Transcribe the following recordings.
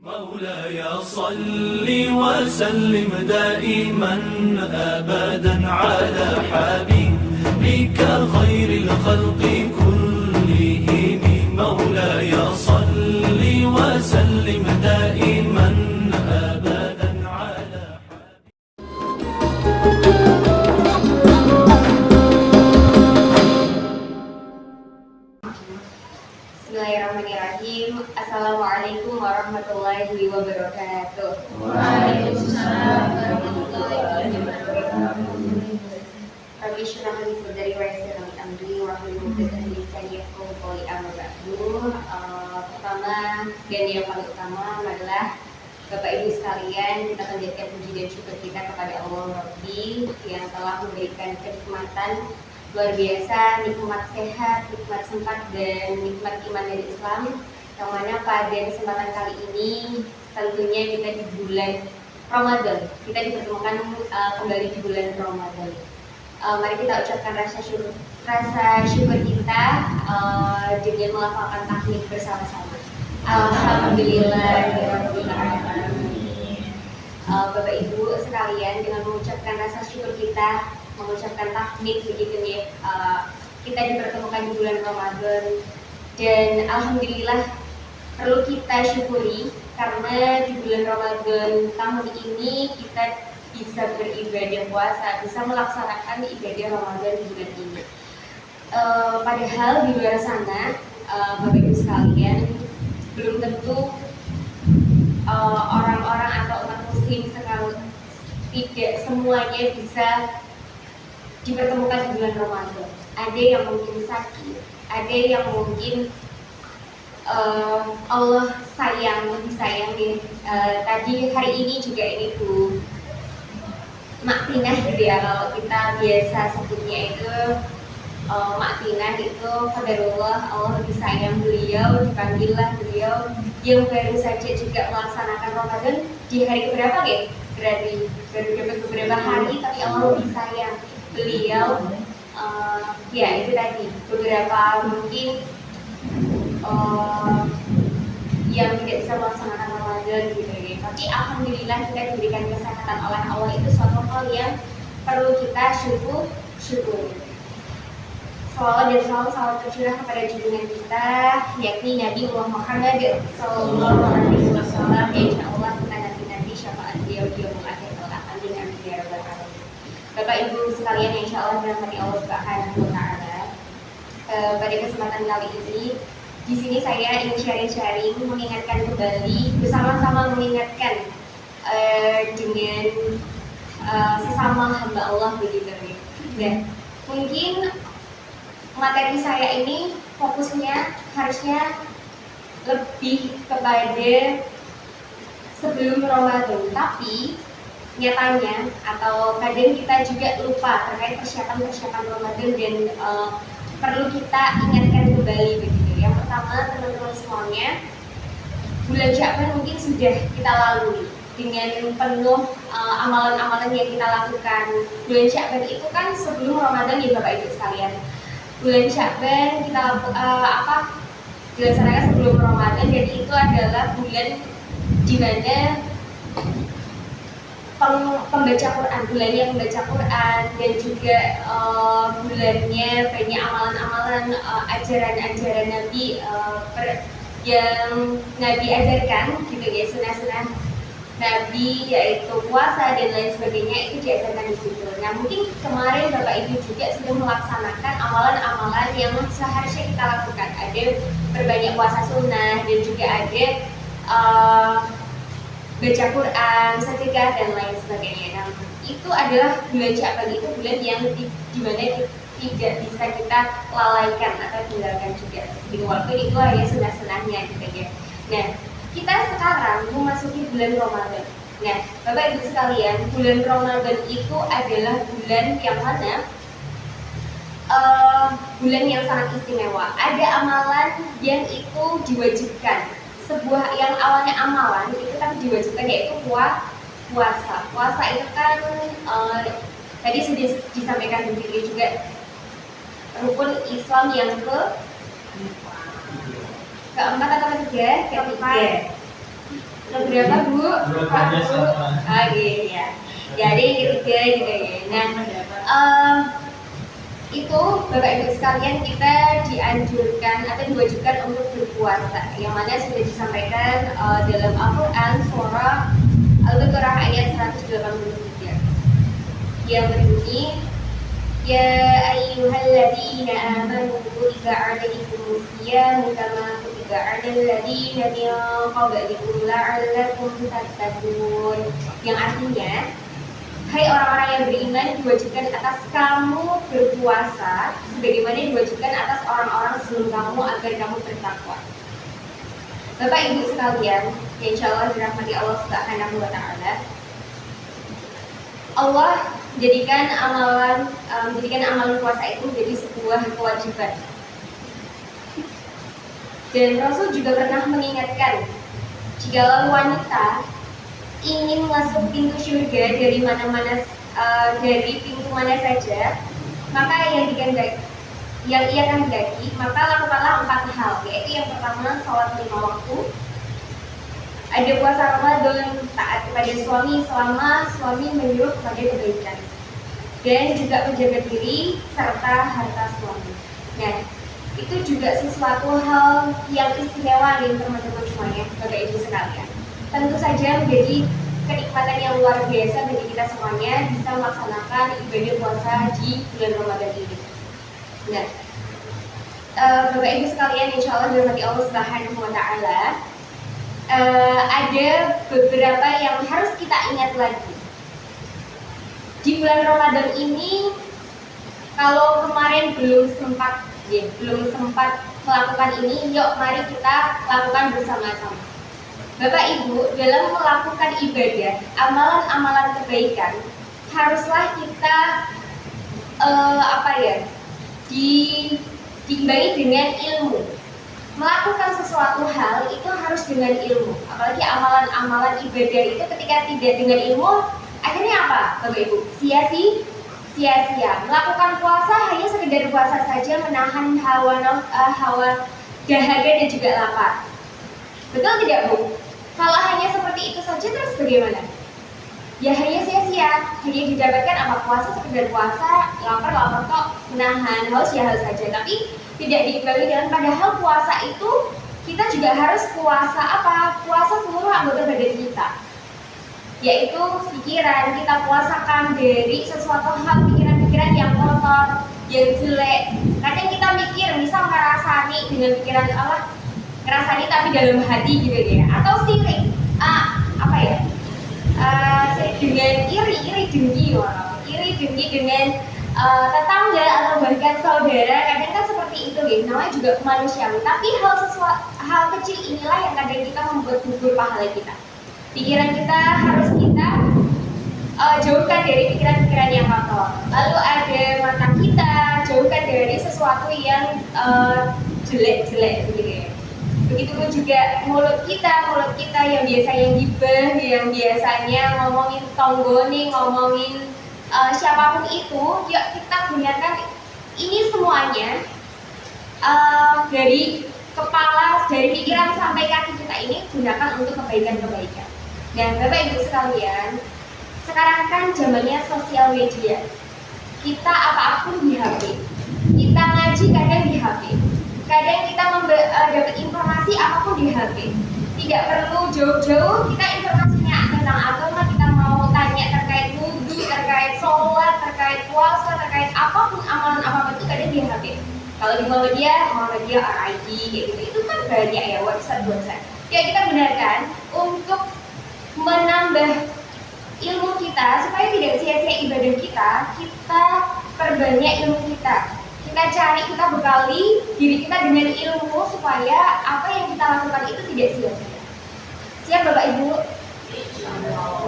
مولاي صل وسلم دائما أبدا على حبيبك خير الخلق كلهم. مولاي صل وسلم دائما أبدا على Bismillahirrahmanirrahim. Assalamualaikum warahmatullahi wabarakatuh. Waalaikumsalam warahmatullahi wabarakatuh. Rabbi shrah li sadri wa yassir li amri wahlul 'uqdatam min lisani yafqahu qawli. Amma ba'du. Pertama dan yang paling utama adalah Bapak Ibu sekalian, kita panjatkan puji dan syukur kita kepada Allah Rabbi yang telah memberikan kenikmatan luar biasa, nikmat sehat, nikmat sempat, dan nikmat iman dari Islam, yang mana pada kesempatan kali ini tentunya kita di bulan Ramadan, kita dipertemukan kembali di bulan Ramadan. Mari kita ucapkan rasa syukur kita dengan melafalkan takbir bersama-sama. Alhamdulillahirabbil alamin. Bapak Ibu sekalian, dengan mengucapkan rasa syukur kita, mengucapkan takbir begitu ya, kita dipertemukan di bulan Ramadan, dan alhamdulillah perlu kita syukuri karena di bulan Ramadan tahun ini kita bisa beribadah puasa, bisa melaksanakan ibadah Ramadan di bulan ini. Padahal di luar sana, Bapak Ibu sekalian, belum tentu orang-orang atau umat muslim sekarang tidak semuanya bisa dipertemukan di bulan Ramadan. Ada yang mungkin sakit, ada yang mungkin Allah lebih sayang nih. Tadi hari ini juga ini Bu Mak Tinah gitu ya, kalau kita biasa sebutnya itu Mak Tinah itu qadarullah, Allah lebih sayang beliau, dipanggillah beliau yang baru saja juga melaksanakan Ramadan di hari keberapa ya? Berarti baru dapat beberapa hari, tapi Allah lebih sayang beliau. Ya itu tadi beberapa mungkin yang tidak bisa melaksanakan Ramadan gitu ya, tapi alhamdulillah kita diberikan kesehatan oleh Allah, itu suatu hal yang perlu kita syukuri. Salawat dan salam tercurah kepada junjungan kita, yakni Nabi Muhammad Sallallahu Alaihi Wasallam, yang insya Allah kita nanti syafaat beliau di yaumul akhir kelak. Amin amin ya rabbal alamin. Bapak Ibu sekalian yang insya Allah dirahmati Allah Subhanahu Wa Taala, pada kesempatan kali ini di sini saya ingin sharing mengingatkan kembali, bersama-sama mengingatkan dengan sesama hamba Allah begitu ya. Dan mungkin materi saya ini fokusnya harusnya lebih kepada sebelum Ramadan, tapi nyatanya atau kadang kita juga lupa terkait persiapan Ramadan, dan perlu kita ingatkan kembali begitu. Yang pertama, teman-teman semuanya, bulan Sya'ban mungkin sudah kita lalui dengan penuh amalan-amalan yang kita lakukan. Bulan Sya'ban itu kan sebelum Ramadan ya Bapak Ibu sekalian. Bulan Sya'ban kita dilaksanakan sebelum Ramadan, jadi itu adalah bulan di mana pembaca Quran, bulannya pembaca Quran, dan juga bulannya banyak amalan-amalan, ajaran-ajaran Nabi yang Nabi ajarkan gitu ya, sunah-sunah Nabi, yaitu puasa dan lain sebagainya, itu diajarkan di situ. Nah mungkin kemarin Bapak Ibu juga sudah melaksanakan amalan-amalan yang seharusnya kita lakukan. Ada berbanyak puasa sunnah, dan juga ada baca Quran, sedekah dan lain sebagainya. Nah, itu adalah bulan Sya'ban, itu bulan yang dimana tidak bisa kita lalaikan atau tinggalkan juga. Walaupun itu hanya sunah-sunahnya gitu ya. Nah, kita sekarang memasuki bulan Ramadan. Nah, Bapak Ibu sekalian, bulan Ramadan itu adalah bulan yang mana bulan yang sangat istimewa. Ada amalan yang itu diwajibkan. Sebuah yang awalnya amalan itu kan diwajibkan, yaitu puasa. Puasa itu kan tadi sudah disampaikan di juga rukun Islam yang keempat atau ketiga? Keempat. Berapa Bu? Pak Bu? Oh iya. Jadi yang ketiga gitu ya. Nah, itu Bapak Ibu sekalian kita dianjurkan atau diwajibkan untuk berpuasa, yang mana sudah disampaikan dalam Al-Quran surah Al-Baqarah ayat 183 yang berbunyi Ya ayyuhalladzina amanu kutiba alaikumus siyam kama kutiba alal ladzina min qablikum la'allakum tattaqun, yang artinya hai orang-orang yang beriman, diwajibkan atas kamu berpuasa sebagaimana diwajibkan atas orang-orang sebelum kamu agar kamu bertakwa. Bapak Ibu sekalian, ya insya Allah dirahmati Allah Subhanahu wa Ta'ala, Allah menjadikan amalan puasa itu menjadi sebuah kewajiban. Dan Rasul juga pernah mengingatkan, jika wanita ingin masuk pintu surga dari mana-mana, dari pintu mana saja, maka yang ia kehendaki, maka lakukanlah 4 hal, yaitu yang pertama sholat 5 waktu, ada puasa Ramadan, taat kepada suami selama suami menyuruh kepada kebaikan, dan juga menjaga diri serta harta suami. Nah, itu juga sesuatu hal yang istimewa nih teman-teman semuanya, Bapak Ibu sekalian. Tentu saja menjadi kenikmatan yang luar biasa bagi kita semuanya bisa melaksanakan ibadah puasa di bulan Ramadan ini. Nah, Bapak Ibu sekalian, insya Allah dirahmati Allah Subhanahu wa Ta'ala, ada beberapa yang harus kita ingat lagi. Di bulan Ramadan ini, kalau kemarin belum sempat melakukan ini, yuk mari kita lakukan bersama-sama. Bapak Ibu, dalam melakukan ibadah, amalan-amalan kebaikan, haruslah kita diimbangi dengan ilmu. Melakukan sesuatu hal itu harus dengan ilmu. Apalagi amalan-amalan ibadah itu ketika tidak dengan ilmu, akhirnya apa, Bapak Ibu? Sia-sia. Melakukan puasa hanya sekedar puasa saja, menahan hawa dahaga dan juga lapar. Betul tidak, Bu? Kalau hanya seperti itu saja, terus bagaimana? Ya hanya sia-sia, hanya didapatkan apa, puasa sekedar puasa, lapar kok, menahan haus ya haus saja, tapi tidak diimbangi dengan, padahal puasa itu kita juga harus puasa apa? Puasa seluruh anggota badan kita, yaitu pikiran, kita puasakan dari sesuatu hal, pikiran-pikiran yang kotor, yang jelek. Kadang kita mikir, misal ngerasani dengan pikiran Allah, ngerasani tapi dalam hati gitu ya, atau sirik, dengan iri dengki dengan tetangga atau bahkan saudara, kadang kan seperti itu ya, namanya juga manusiawi. Tapi hal kecil inilah yang kadang kita membuat gugur pahala kita. Pikiran kita harus kita jauhkan dari pikiran-pikiran yang kotor. Lalu ada mata kita, jauhkan dari sesuatu yang jelek-jelek gitu ya. Begitupun juga mulut kita yang biasanya gibah, yang biasanya ngomongin tonggoni, ngomongin siapapun itu, yuk kita gunakan ini semuanya dari kepala, dari pikiran sampai kaki kita ini, gunakan untuk kebaikan-kebaikan. Dan Bapak Ibu sekalian, sekarang kan zamannya sosial media, kita apapun di HP, kita ngaji kadang di HP, kadang kita dapat informasi apapun di HP. Tidak perlu jauh-jauh, kita informasinya tentang agama, kita mau tanya terkait wudhu, terkait sholat, terkait puasa, terkait apapun, amalan apapun itu kadang di HP. Kalau di Muhammadiyah RID kayak gitu, itu kan banyak ya, website. Ya kita gunakan untuk menambah ilmu kita supaya tidak sia-sia ibadah kita perbanyak ilmu kita. Kita cari, kita bekali diri kita dengan ilmu supaya apa yang kita lakukan itu tidak sia-sia. Siap Bapak Ibu?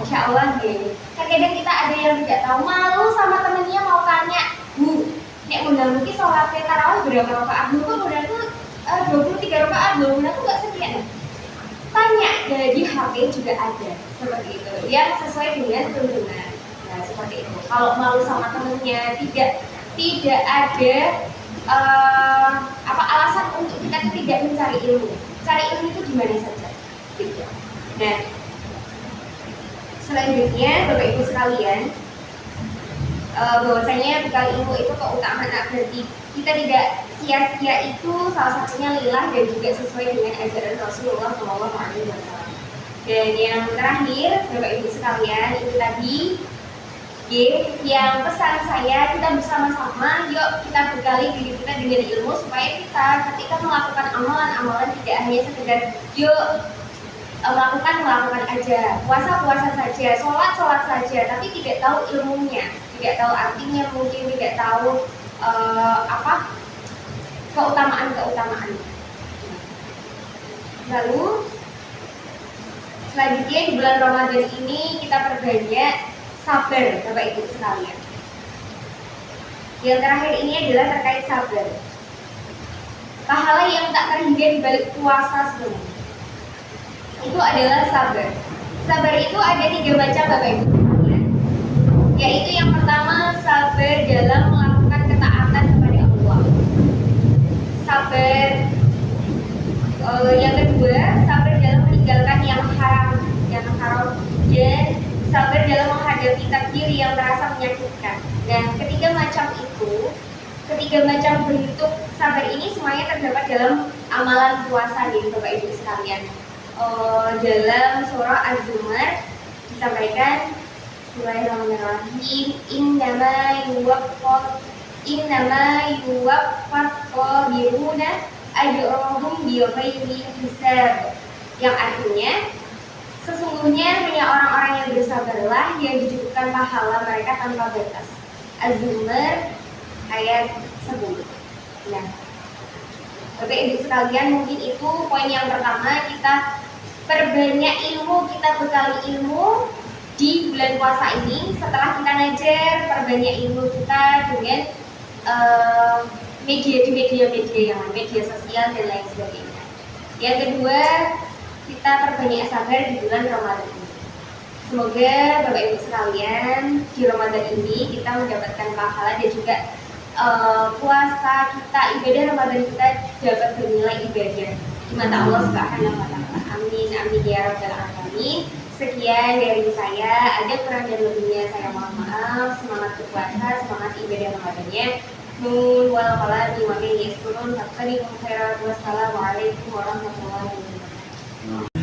Insya Allah gini. Kadang kita ada yang tidak tahu, malu sama temennya mau tanya, Bu, nek undang mungkin sholat tarawih berapa rakaat? Bu, kok undang tuh 23 rakaat, Bu, undang tuh nggak sekian. Tanya, di HP juga ada seperti itu, yang sesuai dengan tuntunan. Nah seperti itu. Kalau malu sama temennya, tidak ada alasan untuk kita tidak mencari ilmu. Cari ilmu itu di mana saja. Gitu. Nah, selanjutnya Bapak Ibu sekalian, bahwasanya bekal ilmu itu keutamaan berarti kita tidak sia-sia itu salah satunya lillah dan juga sesuai dengan ajaran Rasulullah SAW. Dan yang terakhir Bapak Ibu sekalian itu tadi yang pesan saya, kita bersama-sama yuk kita bekali diri kita dengan ilmu supaya kita ketika melakukan amalan-amalan tidak hanya sekedar yuk melakukan aja, puasa saja, sholat saja, tapi tidak tahu ilmunya, tidak tahu artinya, mungkin tidak tahu keutamaan. Lalu selanjutnya di bulan Ramadan ini kita perbanyak sabar, Bapak Ibu sekalian. Yang terakhir ini adalah terkait sabar. Pahala yang tak terhingga di balik puasa sebenarnya itu adalah sabar. Sabar itu ada 3 macam, Bapak Ibu sekalian. Yaitu yang pertama, sabar dalam melakukan ketaatan kepada Allah. Sabar yang kedua, sabar dalam meninggalkan yang haram, dan sabar dalam menghadapi takdir yang terasa menyakitkan. Dan ketiga macam bentuk sabar ini semuanya terdapat dalam amalan puasa nih, Bapak Ibu sekalian. Dalam surah Az-Zumar disampaikan, Bismillahirrahmanirrahim, innama yuwaffas sabiruna ajrahum bighairi hisab, yang artinya sesungguhnya hanya orang-orang yang bersabarlah yang dicukupkan pahala mereka tanpa batas. Az-Zumar ayat 10. Nah, Bapak Ibu sekalian, mungkin itu poin yang pertama, kita perbanyak ilmu, kita bekali ilmu di bulan puasa ini. Setelah kita ngajar, perbanyak ilmu kita dengan media sosial dan lain sebagainya. Yang kedua, kita perbanyak sabar di bulan Ramadan ini. Semoga Bapak Ibu sekalian di Ramadan ini kita mendapatkan pahala dan juga puasa kita, ibadah Ramadan kita dapat bernilai ibadah di mata Allah Subhanahu wa Ta'ala. Amin amin ya rabbal alamin. Sekian dari saya, ada kurang dan lebihnya saya mohon maaf. Semangat berpuasa, semangat ibadah Ramadannya. Nun wal qalami wa min yaskurun fastabiqul khairat. Wassalamualaikum warahmatullahi wabarakatuh.